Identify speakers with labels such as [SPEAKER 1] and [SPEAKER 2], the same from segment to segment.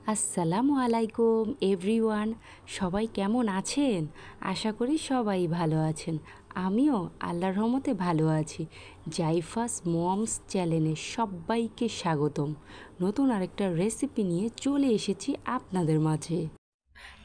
[SPEAKER 1] আসসালামু আলাইকুম এভরিওয়ান। সবাই কেমন আছেন? আশা করি সবাই ভালো আছেন। আমিও আল্লাহর রহমতে ভালো আছি। জাইফাস মমস চ্যানেলে সবাইকে স্বাগতম। নতুন আরেকটা রেসিপি নিয়ে চলে এসেছি আপনাদের মাঝে।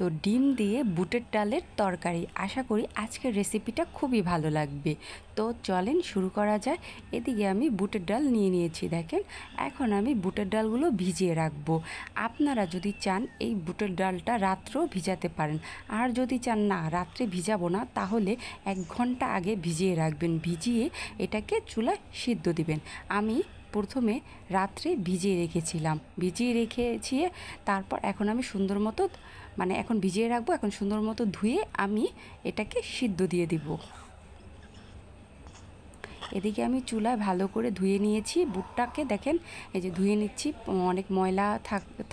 [SPEAKER 1] তো ডিম দিয়ে বুটের ডালের তরকারি। আশা করি আজকের রেসিপিটা খুবই ভালো লাগবে। তো চলেন শুরু করা যায়। এদিকে আমি বুটের ডাল নিয়ে নিয়েছি, দেখেন। এখন আমি বুটের ডালগুলো ভিজিয়ে রাখবো। আপনারা যদি চান এই বুটের ডালটা রাত্রেও ভিজাতে পারেন, আর যদি চান না রাত্রে ভিজাবো না, তাহলে 1 ঘন্টা আগে ভিজিয়ে রাখবেন। ভিজিয়ে এটাকে চুলায় সিদ্ধ দিবেন। আমি প্রথমে রাত্রে ভিজিয়ে রেখেছিলাম, ভিজিয়ে রেখেছি। তারপর এখন আমি সুন্দর মতো এখন ভিজিয়ে রাখবো। এখন সুন্দর মতো ধুয়ে আমি এটাকে সিদ্ধ দিয়ে দিব। এদিকে আমি চুলায় ভালো করে ধুয়ে নিয়েছি বুটটাকে, দেখেন এই যে ধুয়ে নিচ্ছি, অনেক ময়লা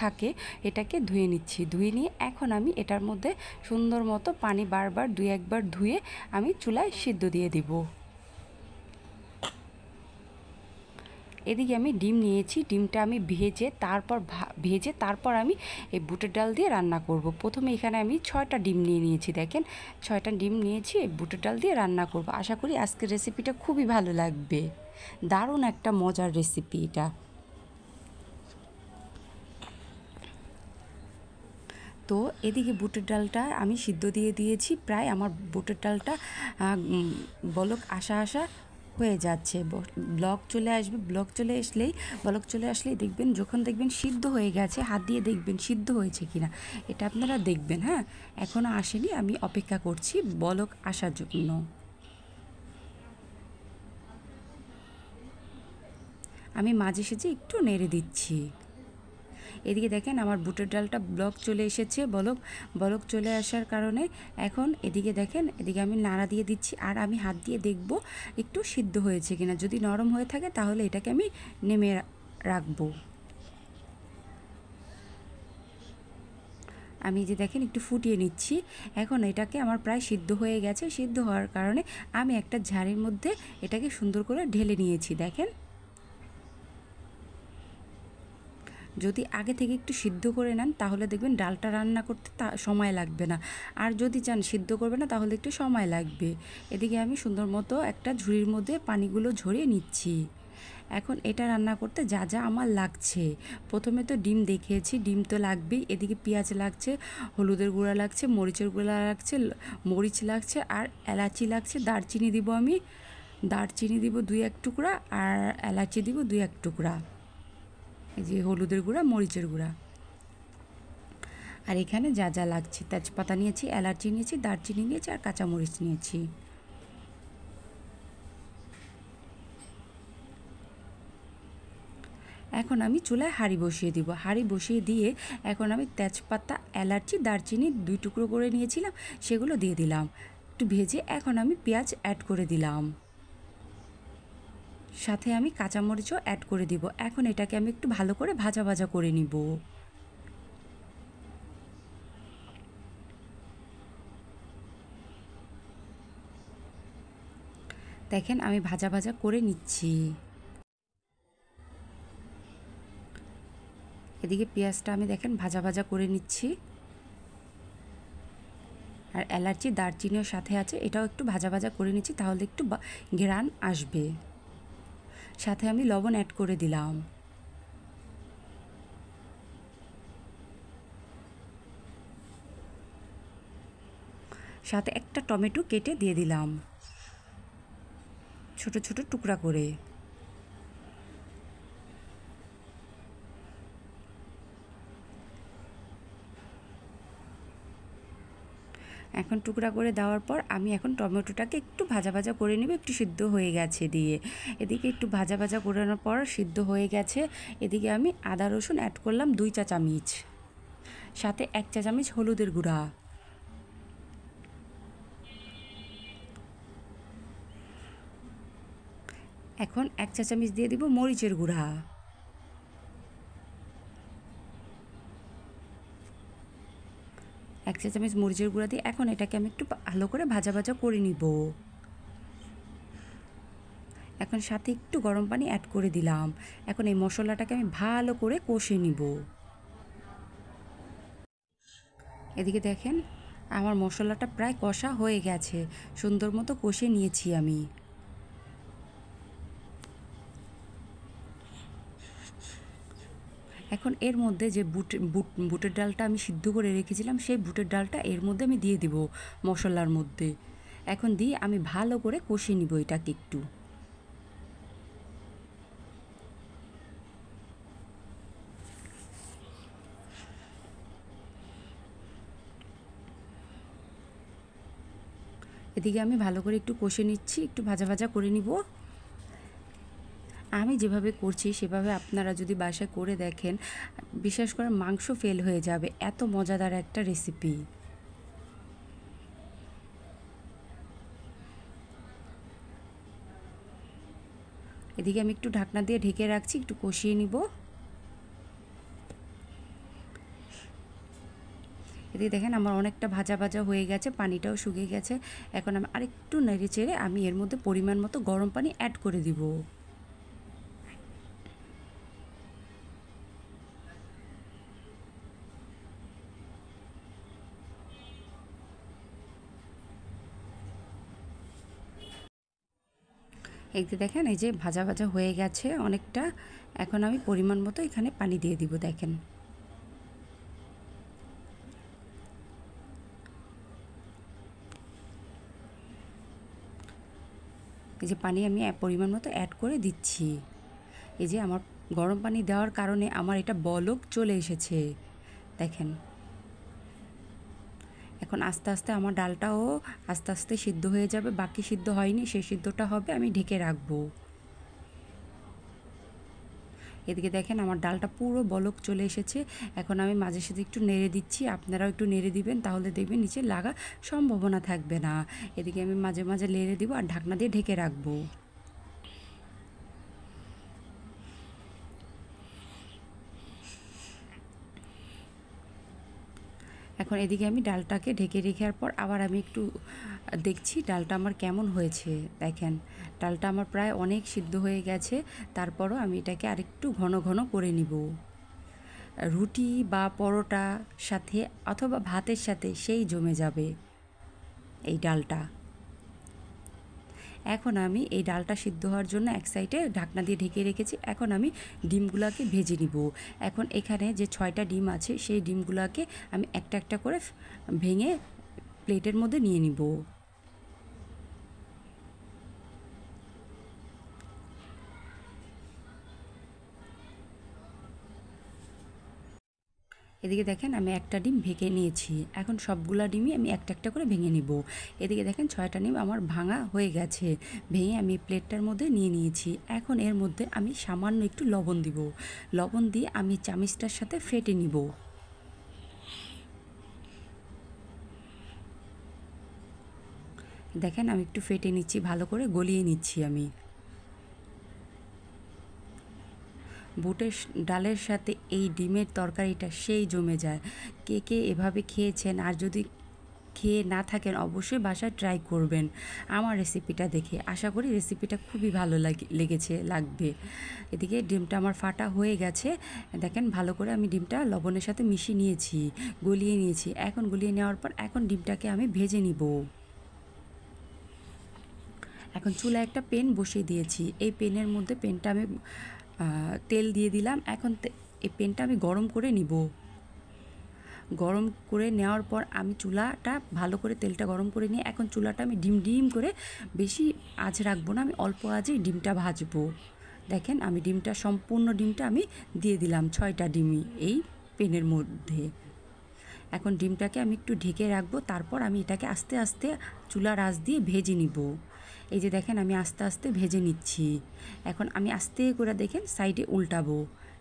[SPEAKER 1] থাকে, এটাকে ধুয়ে নিচ্ছি। ধুয়ে নিয়ে এখন আমি এটার মধ্যে সুন্দর মতো পানি বারবার 2-1 বার ধুয়ে আমি চুলায় সিদ্ধ দিয়ে দিব। এদিকে আমি ডিম নিয়েছি, ডিমটা আমি ভেজে তারপর আমি এই বুটের ডাল দিয়ে রান্না করব। প্রথমে এখানে আমি 6টা ডিম নিয়ে নিয়েছি, দেখেন 6টা ডিম নিয়েছি, এই বুটের ডাল দিয়ে রান্না করব। আশা করি আজকের রেসিপিটা খুবই ভালো লাগবে। দারুণ একটা মজার রেসিপি এটা। তো এদিকে বুটের ডালটা আমি সিদ্ধ দিয়ে দিয়েছি, প্রায় আমার বুটের ডালটা বলক আসা হয়ে যাচ্ছে। বলক চলে আসলেই দেখবেন, যখন দেখবেন সিদ্ধ হয়ে গেছে, হাত দিয়ে দেখবেন সিদ্ধ হয়েছে কিনা, এটা আপনারা দেখবেন। হ্যাঁ, এখনও আসেনি, আমি অপেক্ষা করছি বলক আসার জন্য। আমি মাঝে সাঝে একটু নেড়ে দিচ্ছি। এদিকে দেখেন আমার বুটের ডালটা চলে এসেছে, বলক চলে আসার কারণে এখন এদিকে দেখেন, এদিকে আমি নাড়া দিয়ে দিচ্ছি, আর আমি হাত দিয়ে দেখব একটু সিদ্ধ হয়েছে কিনা। যদি নরম হয়ে থাকে তাহলে এটাকে আমি নেমে রাখবো। আমি যে দেখেন একটু ফুটিয়ে নিচ্ছি। এখন এটাকে আমার প্রায় সিদ্ধ হয়ে গেছে। সিদ্ধ হওয়ার কারণে আমি একটা ঝাড়ির মধ্যে এটাকে সুন্দর করে ঢেলে নিয়েছি, দেখেন। যদি আগে থেকে একটু সিদ্ধ করে নেন তাহলে দেখবেন ডালটা রান্না করতে সময় লাগবে না, আর যদি চান সিদ্ধ করবে না তাহলে একটু সময় লাগবে। এদিকে আমি সুন্দর মতো একটা ঝুড়ির মধ্যে পানিগুলো ঝরিয়ে নিচ্ছি। এখন এটা রান্না করতে যা যা আমার লাগছে, প্রথমে তো ডিম দেখিয়েছি, ডিম তো লাগবেই। এদিকে পেঁয়াজ লাগছে, হলুদের গুঁড়া লাগছে, মরিচের গুঁড়া লাগছে, মরিচ লাগছে, আর এলাচি লাগছে। দারচিনি দিব, আমি দারচিনি দিব 2-1 টুকরা, আর এলাচি দিব 2-1 টুকরা। এই যে হলুদের গুঁড়া, মরিচের গুঁড়া, আর এখানে যা যা লাগছে, তেজপাতা নিয়েছি, এলাচি নিয়েছি, দারচিনি নিয়েছি, আর কাঁচামরিচ নিয়েছি। এখন আমি চুলায় হাঁড়ি বসিয়ে দিব। হাঁড়ি বসিয়ে দিয়ে এখন আমি তেজপাতা, এলাচি, দারচিনি 2 টুকরো করে নিয়েছিলাম, সেগুলো দিয়ে দিলাম একটু ভেজে। এখন আমি পেঁয়াজ অ্যাড করে দিলাম, সাথে আমি কাঁচামরিচও অ্যাড করে দিব। এখন এটাকে আমি একটু ভালো করে ভাজা ভাজা করে নিব। দেখেন আমি ভাজা ভাজা করে নিচ্ছি। এদিকে পেঁয়াজটা আমি দেখেন ভাজা ভাজা করে নিচ্ছি, আর এলাচি, দারচিনিও সাথে আছে, এটাও একটু ভাজা ভাজা করে নিচ্ছি, তাহলে একটু ঘ্রাণ আসবে। সাথে আমি লবণ অ্যাড করে দিলাম। সাথে একটা টমেটো কেটে দিয়ে দিলাম ছোট ছোট টুকরা করে। এখন টুকরা করে দেওয়ার পর আমি এখন টমেটোটাকে একটু ভাজা ভাজা করে নেব, একটু সিদ্ধ হয়ে গেছে দিয়ে। এদিকে একটু ভাজা ভাজা করানোর পর সিদ্ধ হয়ে গেছে। এদিকে আমি আদা রসুন অ্যাড করলাম 2 চা চামচ, সাথে 1 চা চামচ হলুদের গুঁড়া, এখন 1 চা চামচ দিয়ে দিব মরিচের গুঁড়া, 1 চা চামচ মরিচের গুঁড়া দিয়ে এখন এটাকে আমি একটু ভালো করে ভাজা ভাজা করে নিব। এখন সাথে একটু গরম পানি অ্যাড করে দিলাম। এখন এই মশলাটাকে আমি ভালো করে কষে নিব। এদিকে দেখেন আমার মশলাটা প্রায় কষা হয়ে গেছে, সুন্দর মতো কষে নিয়েছি আমি। এখন এর মধ্যে যে বুটের ডালটা আমি সিদ্ধ করে রেখেছিলাম, সেই বুটের ডালটা এর মধ্যে আমি দিয়ে দিব মশলার মধ্যে। এখন দিয়ে আমি ভালো করে কষে নিব এটাকে একটু। এদিকে আমি ভালো করে একটু কষে নিচ্ছি, একটু ভাজা ভাজা করে নিব। আমি যেভাবে করছি সেভাবে আপনারা যদি বাসায় করে দেখেন, বিশেষ করে মাংস ফেল হয়ে যাবে, এত মজাদার একটা রেসিপি। এদিকে আমি একটু ঢাকনা দিয়ে ঢেকে রাখছি, একটু কষিয়ে নিব। এদিকে দেখেন আমার অনেকটা ভাজা ভাজা হয়ে গেছে, পানিটাও শুকিয়ে গেছে। এখন আমি আরেকটু নেড়ে চেড়ে আমি এর মধ্যে পরিমাণ মতো গরম পানি অ্যাড করে দিব। এই যে দেখেন, এই যে ভাজা ভাজা হয়ে গেছে অনেকটা। এখন আমি পরিমাণ মতো এখানে পানি দিয়ে দিব। দেখেন এই যে পানি আমি পরিমাণ মতো অ্যাড করে দিচ্ছি। এই যে আমার গরম পানি দেওয়ার কারণে আমার এটা বলক চলে এসেছে, দেখেন। এখন আস্তে আস্তে আমার ডালটাও আস্তে আস্তে সিদ্ধ হয়ে যাবে, বাকি সিদ্ধ হয়নি, সেই সিদ্ধটা হবে, আমি ঢেকে রাখবো। এদিকে দেখেন আমার ডালটা পুরো বলক চলে এসেছে। এখন আমি মাঝে সাথে একটু নেড়ে দিচ্ছি, আপনারাও একটু নেড়ে দিবেন, তাহলে দেখবেন নিচে লাগা সম্ভাবনা থাকবে না। এদিকে আমি মাঝে মাঝে নেড়ে দিব আর ঢাকনা দিয়ে ঢেকে রাখবো। এখন এদিকে আমি ডালটাকে ঢেকে রেখার পর আবার আমি একটু দেখছি ডালটা আমার কেমন হয়েছে। দেখেন ডালটা আমার প্রায় অনেক সিদ্ধ হয়ে গেছে, তারপরও আমি এটাকে আরেকটু ঘন ঘন করে নিব। রুটি বা পরোটা সাথে অথবা ভাতের সাথে সেই জমে যাবে এই ডালটা। এখন আমি এই ডালটা সিদ্ধ হওয়ার জন্য এক সাইডে ঢাকনা দিয়ে ঢেকে রেখেছি। এখন আমি ডিমগুলোকে ভেজে নিব। এখন এখানে যে 6টা ডিম আছে, সেই ডিমগুলোকে আমি একটা একটা করে ভেঙে প্লেটের মধ্যে নিয়ে নিব। এদিকে দেখেন আমি একটা ডিম ভেঙে নিয়েছি। এখন সবগুলা ডিমই আমি একটা একটা করে ভেঙে নিব। এদিকে দেখেন 6টা ডিম আমার ভাঙা হয়ে গেছে, ভেঙে আমি প্লেটটার মধ্যে নিয়ে নিয়েছি। এখন এর মধ্যে আমি সামান্য একটু লবণ দিব। লবণ দিয়ে আমি চামচটার সাথে ফেটে নিব। দেখেন আমি একটু ফেটে নিচ্ছি, ভালো করে গলিয়ে নিচ্ছি আমি। বুটের ডালের সাথে এই ডিমের তরকারিটা সেই জমে যায়। কে কে এভাবে খেয়েছেন, আর যদি খেয়ে না থাকেন অবশ্যই বাসায় ট্রাই করবেন আমার রেসিপিটা দেখে। আশা করি রেসিপিটা খুবই ভালো লাগবে। এদিকে ডিমটা আমার ফাটা হয়ে গেছে। দেখেন ভালো করে আমি ডিমটা লবণের সাথে মিশিয়ে নিয়েছি, গলিয়ে নিয়েছি। এখন গলিয়ে নেওয়ার পর এখন ডিমটাকে আমি ভেজে নিব। এখন চুলায় একটা পেন বসিয়ে দিয়েছি। এই পেনের মধ্যে পেনটা আমি তেল দিয়ে দিলাম। এখন এই পেনটা আমি গরম করে নিব। গরম করে নেওয়ার পর আমি চুলাটা ভালো করে তেলটা গরম করে নিয়ে এখন চুলাটা আমি ডিম ডিম করে, বেশি আঁচ রাখবো না, আমি অল্প আঁচে ডিমটা ভাজবো। দেখেন আমি ডিমটা সম্পূর্ণ ডিমটা আমি দিয়ে দিলাম, 6টা ডিমই এই পেনের মধ্যে। এখন ডিমটাকে আমি একটু ঢেকে রাখবো, তারপর আমি এটাকে আস্তে আস্তে চুলার আঁচ দিয়ে ভেজে নিব। এই যে দেখেন আমি আস্তে আস্তে ভেজে নিচ্ছি। এখন আমি আস্তে করে দেখেন সাইডে উল্টাবো,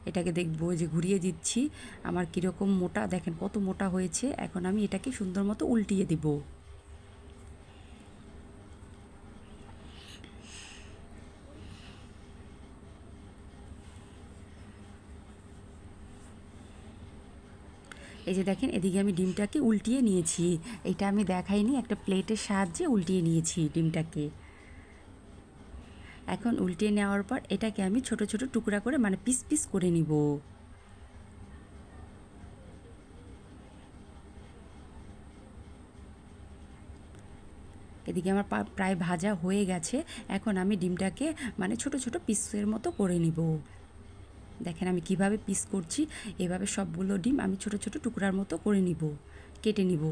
[SPEAKER 1] এটাকে দেখবো যে ঘুরিয়ে দিচ্ছি আমার কীরকম মোটা, দেখেন কত মোটা হয়েছে। এখন আমি এটাকে সুন্দর মতো উল্টিয়ে দিব। এই যে দেখেন এদিকে আমি ডিমটাকে উল্টিয়ে নিয়েছি। এটা আমি দেখাইনি, একটা প্লেটের সাহায্যে উল্টিয়ে নিয়েছি ডিমটাকে। এখন উল্টিয়ে নেওয়ার পর এটাকে আমি ছোট ছোট টুকরা করে, মানে পিস পিস করে নিব। এদিকে আমার প্রায় ভাজা হয়ে গেছে। এখন আমি ডিমটাকে মানে ছোট ছোট পিসের মতো করে নিব। দেখেন আমি কিভাবে পিস করছি, এভাবে সবগুলো ডিম আমি ছোট ছোট টুকরার মতো করে নিব, কেটে নিব।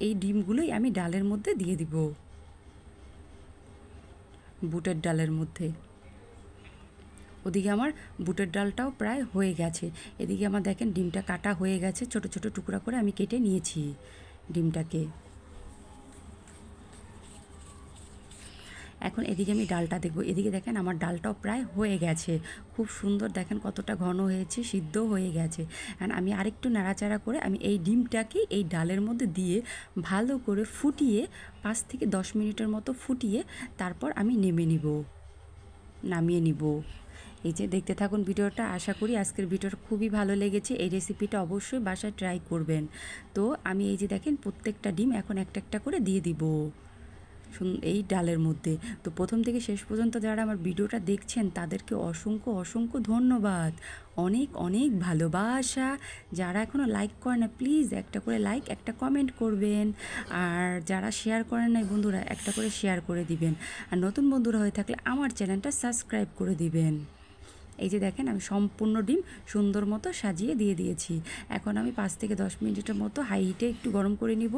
[SPEAKER 1] এই ডিমগুলোই আমি ডালের মধ্যে দিয়ে দিব, বুটের ডালের মধ্যে। ওদিকে আমার বুটের ডালটাও প্রায় হয়ে গেছে। এদিকে আমার দেখেন ডিমটা কাটা হয়ে গেছে, ছোট ছোট টুকরা করে আমি কেটে নিয়েছি ডিমটাকে। এখন এদিকে আমি ডালটা দেখব। এদিকে দেখেন আমার ডালটাও প্রায় হয়ে গেছে, খুব সুন্দর, দেখেন কতটা ঘন হয়েছে, সিদ্ধ হয়ে গেছে। অ্যান্ড আমি আরেকটু নাড়াচাড়া করে আমি এই ডিমটাকে এই ডালের মধ্যে দিয়ে ভালো করে ফুটিয়ে 5 থেকে 10 মিনিটের মতো ফুটিয়ে তারপর আমি নামিয়ে নিব। এই যে দেখতে থাকুন ভিডিওটা। আশা করি আজকের ভিডিওটা খুবই ভালো লেগেছে। এই রেসিপিটা অবশ্যই বাসায় ট্রাই করবেন। তো আমি এই যে দেখেন প্রত্যেকটা ডিম এখন একটা একটা করে দিয়ে দিব এই ডালের মধ্যে। তো প্রথম থেকে শেষ পর্যন্ত যারা আমার ভিডিওটা দেখছেন তাদেরকে অসংখ্য অসংখ্য ধন্যবাদ, অনেক অনেক ভালোবাসা। যারা এখনও লাইক করে না প্লিজ একটা করে লাইক, একটা কমেন্ট করবেন। আর যারা শেয়ার করেন নাই বন্ধুরা একটা করে শেয়ার করে দিবেন। আর নতুন বন্ধুরা হয়ে থাকলে আমার চ্যানেলটা সাবস্ক্রাইব করে দিবেন। এই যে দেখেন আমি সম্পূর্ণ ডিম সুন্দর মতো সাজিয়ে দিয়ে দিয়েছি। এখন আমি 5 থেকে 10 মিনিটের মতো হাই হিটে একটু গরম করে নিব।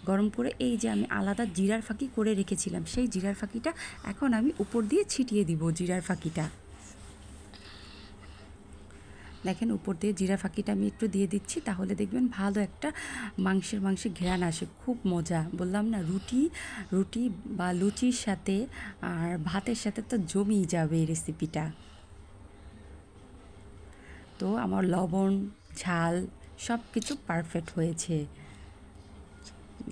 [SPEAKER 1] গরম করে এই যে আমি আলাদা জিরার ফাঁকি করে রেখেছিলাম, সেই জিরার ফাঁকিটা এখন আমি উপর দিয়ে ছিটিয়ে দিব। জিরার ফাঁকিটা দেখেন উপর দিয়ে জিরা ফাঁকিটা আমি একটু দিয়ে দিচ্ছি, তাহলে দেখবেন ভালো একটা মাংসের ঘ্রাণ আসে, খুব মজা। বললাম না, রুটি বা লুচির সাথে আর ভাতের সাথে তো জমেই যাবে এই রেসিপিটা। তো আমার লবণ ঝাল সব কিছু পারফেক্ট হয়েছে।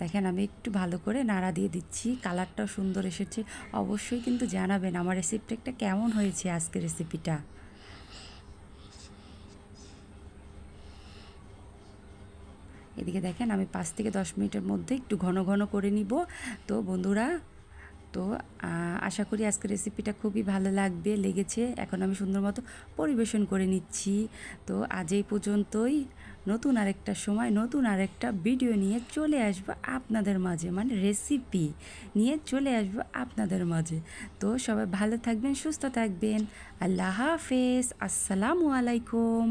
[SPEAKER 1] দেখেন আমি একটু ভালো করে নাড়া দিয়ে দিচ্ছি, কালারটাও সুন্দর এসেছে। অবশ্যই কিন্তু জানাবেন আমার রেসিপিটা কেমন হয়েছে আজকের রেসিপিটা। এদিকে দেখেন আমি 5 থেকে 10 মিনিটের মধ্যে একটু ঘন ঘন করে নিব। তো বন্ধুরা, তো আশা করি আজকের রেসিপিটা খুবই ভালো লেগেছে। এখন আমি সুন্দর মতো পরিবেশন করে নিচ্ছি। তো আজ এই পর্যন্তই। নতুন আরেকটা সময় নতুন আরেকটা ভিডিও নিয়ে চলে আসবো আপনাদের মাঝে, মানে রেসিপি নিয়ে চলে আসবো আপনাদের মাঝে। তো সবাই ভালো থাকবেন, সুস্থ থাকবেন। আল্লাহ হাফেজ, আসসালামু আলাইকুম।